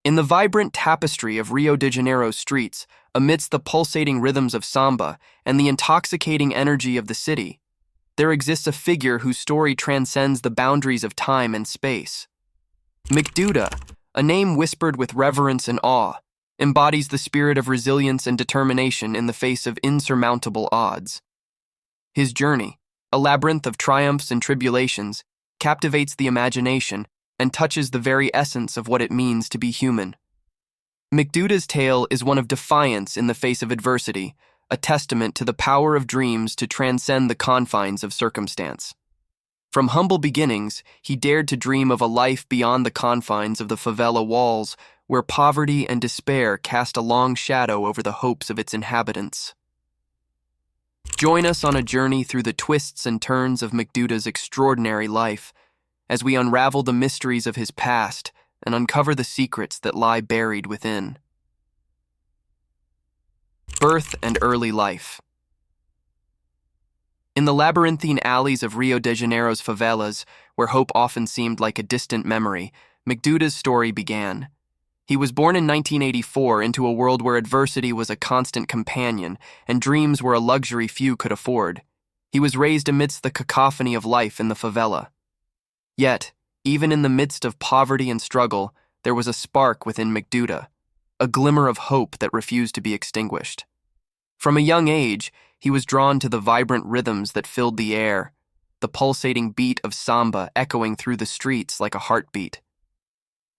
In the vibrant tapestry of Rio de Janeiro's streets, amidst the pulsating rhythms of samba and the intoxicating energy of the city, there exists a figure whose story transcends the boundaries of time and space. Mc Duda, a name whispered with reverence and awe, embodies the spirit of resilience and determination in the face of insurmountable odds. His journey, a labyrinth of triumphs and tribulations, captivates the imagination and touches the very essence of what it means to be human. Mc Duda's tale is one of defiance in the face of adversity, a testament to the power of dreams to transcend the confines of circumstance. From humble beginnings, he dared to dream of a life beyond the confines of the favela walls, where poverty and despair cast a long shadow over the hopes of its inhabitants. Join us on a journey through the twists and turns of Mc Duda's extraordinary life, as we unravel the mysteries of his past and uncover the secrets that lie buried within. Birth and early life. In the labyrinthine alleys of Rio de Janeiro's favelas, where hope often seemed like a distant memory, Mc Duda's story began. He was born in 1984 into a world where adversity was a constant companion and dreams were a luxury few could afford. He was raised amidst the cacophony of life in the favela. Yet, even in the midst of poverty and struggle, there was a spark within Mc Duda, a glimmer of hope that refused to be extinguished. From a young age, he was drawn to the vibrant rhythms that filled the air, the pulsating beat of samba echoing through the streets like a heartbeat.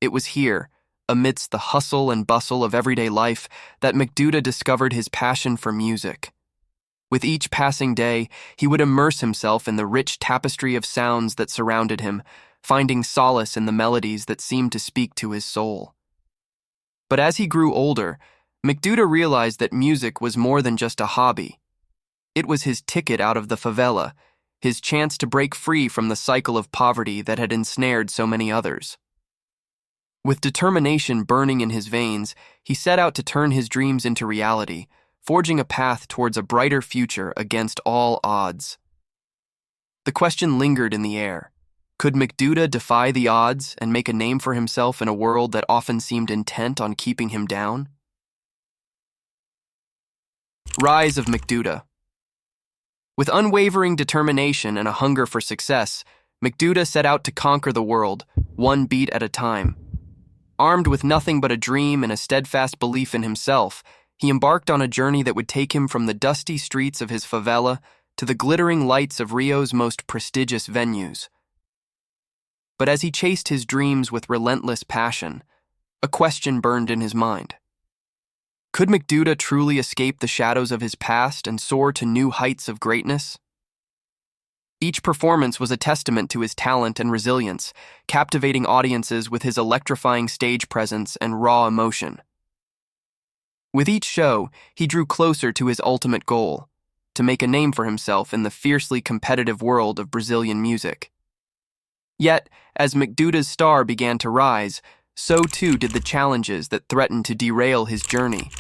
It was here, amidst the hustle and bustle of everyday life, that Mc Duda discovered his passion for music. With each passing day, he would immerse himself in the rich tapestry of sounds that surrounded him, finding solace in the melodies that seemed to speak to his soul. But as he grew older, Mc Duda realized that music was more than just a hobby. It was his ticket out of the favela, his chance to break free from the cycle of poverty that had ensnared so many others. With determination burning in his veins, he set out to turn his dreams into reality, forging a path towards a brighter future against all odds. The question lingered in the air. Could Mc Duda defy the odds and make a name for himself in a world that often seemed intent on keeping him down? Rise of Mc Duda. With unwavering determination and a hunger for success, Mc Duda set out to conquer the world, one beat at a time. Armed with nothing but a dream and a steadfast belief in himself, he embarked on a journey that would take him from the dusty streets of his favela to the glittering lights of Rio's most prestigious venues. But as he chased his dreams with relentless passion, a question burned in his mind. Could Mc Duda truly escape the shadows of his past and soar to new heights of greatness? Each performance was a testament to his talent and resilience, captivating audiences with his electrifying stage presence and raw emotion. With each show, he drew closer to his ultimate goal, to make a name for himself in the fiercely competitive world of Brazilian music. Yet, as Mc Duda's star began to rise, so too did the challenges that threatened to derail his journey.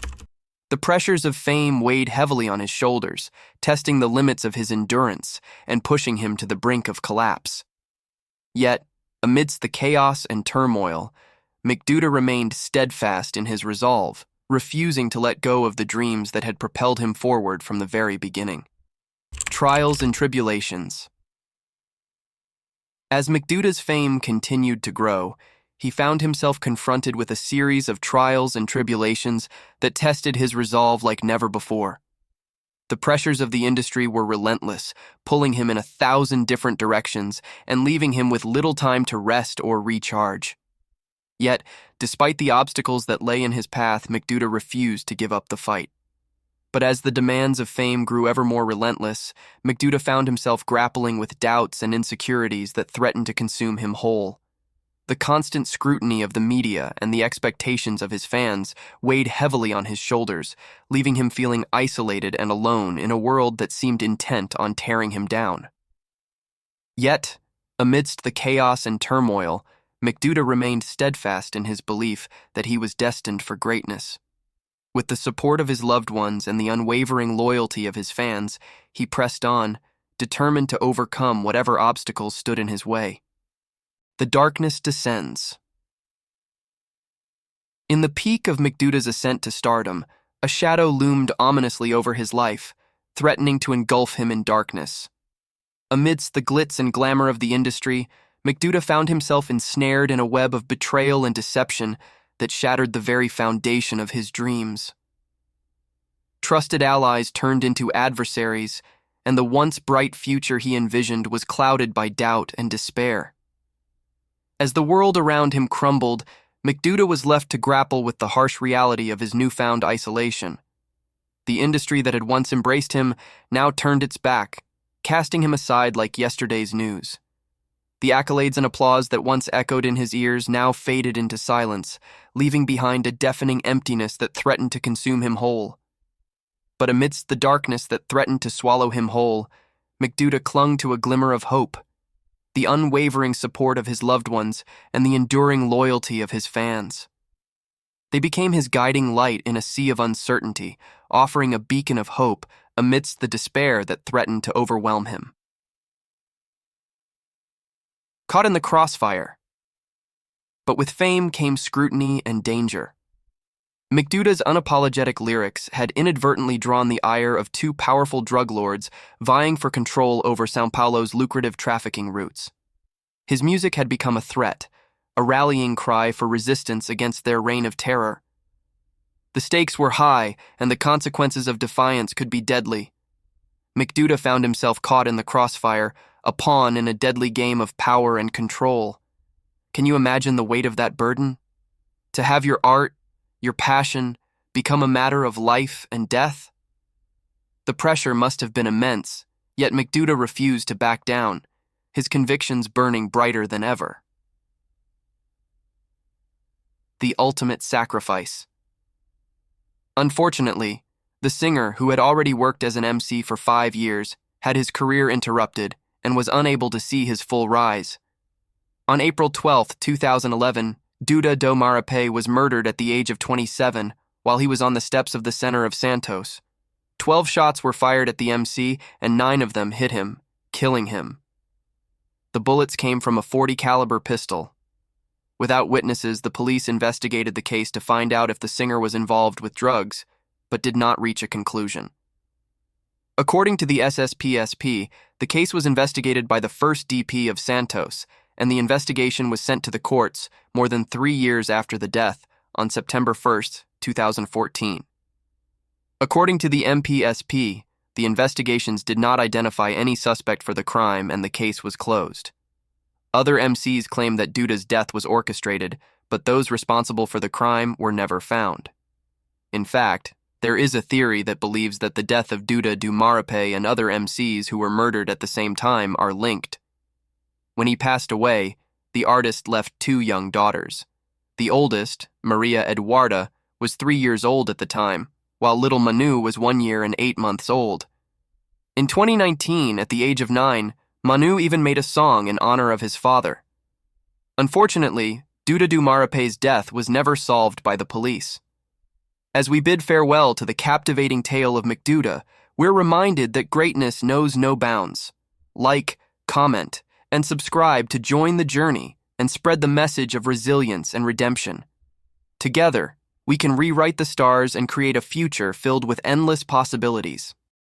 The pressures of fame weighed heavily on his shoulders, testing the limits of his endurance and pushing him to the brink of collapse. Yet, amidst the chaos and turmoil, Mc Duda remained steadfast in his resolve, refusing to let go of the dreams that had propelled him forward from the very beginning. Trials and tribulations. As Mc Duda's fame continued to grow, he found himself confronted with a series of trials and tribulations that tested his resolve like never before. The pressures of the industry were relentless, pulling him in 1,000 different directions and leaving him with little time to rest or recharge. Yet, despite the obstacles that lay in his path, Mc Duda refused to give up the fight. But as the demands of fame grew ever more relentless, Mc Duda found himself grappling with doubts and insecurities that threatened to consume him whole. The constant scrutiny of the media and the expectations of his fans weighed heavily on his shoulders, leaving him feeling isolated and alone in a world that seemed intent on tearing him down. Yet, amidst the chaos and turmoil, Mc Duda remained steadfast in his belief that he was destined for greatness. With the support of his loved ones and the unwavering loyalty of his fans, he pressed on, determined to overcome whatever obstacles stood in his way. The darkness descends. In the peak of Mc Duda's ascent to stardom, a shadow loomed ominously over his life, threatening to engulf him in darkness. Amidst the glitz and glamour of the industry, Mc Duda found himself ensnared in a web of betrayal and deception that shattered the very foundation of his dreams. Trusted allies turned into adversaries, and the once bright future he envisioned was clouded by doubt and despair. As the world around him crumbled, Mc Duda was left to grapple with the harsh reality of his newfound isolation. The industry that had once embraced him now turned its back, casting him aside like yesterday's news. The accolades and applause that once echoed in his ears now faded into silence, leaving behind a deafening emptiness that threatened to consume him whole. But amidst the darkness that threatened to swallow him whole, Mc Duda clung to a glimmer of hope, the unwavering support of his loved ones and the enduring loyalty of his fans. They became his guiding light in a sea of uncertainty, offering a beacon of hope amidst the despair that threatened to overwhelm him. Caught in the crossfire. But with fame came scrutiny and danger. Mc Duda's unapologetic lyrics had inadvertently drawn the ire of two powerful drug lords vying for control over Sao Paulo's lucrative trafficking routes. His music had become a threat, a rallying cry for resistance against their reign of terror. The stakes were high, and the consequences of defiance could be deadly. Mc Duda found himself caught in the crossfire, a pawn in a deadly game of power and control. Can you imagine the weight of that burden? To have your art, your passion, become a matter of life and death? The pressure must have been immense, yet Mc Duda refused to back down, his convictions burning brighter than ever. The ultimate sacrifice. Unfortunately, the singer, who had already worked as an MC for 5 years, had his career interrupted and was unable to see his full rise. On April 12, 2011, Duda do Marape was murdered at the age of 27 while he was on the steps of the center of Santos. 12 shots were fired at the MC and 9 of them hit him, killing him. The bullets came from a .40 caliber pistol. Without witnesses, the police investigated the case to find out if the singer was involved with drugs, but did not reach a conclusion. According to the SSPSP, the case was investigated by the first DP of Santos, and the investigation was sent to the courts more than 3 years after the death on September 1, 2014. According to the MPSP, the investigations did not identify any suspect for the crime and the case was closed. Other MCs claim that Duda's death was orchestrated, but those responsible for the crime were never found. In fact, there is a theory that believes that the death of Duda do Marape and other MCs who were murdered at the same time are linked. When he passed away, the artist left 2 young daughters. The oldest, Maria Eduarda, was 3 years old at the time, while little Manu was 1 year and 8 months old. In 2019, at the age of 9, Manu even made a song in honor of his father. Unfortunately, Duda do Marape's death was never solved by the police. As we bid farewell to the captivating tale of Mc Duda, we're reminded that greatness knows no bounds. Like, comment, and subscribe to join the journey and spread the message of resilience and redemption. Together, we can rewrite the stars and create a future filled with endless possibilities.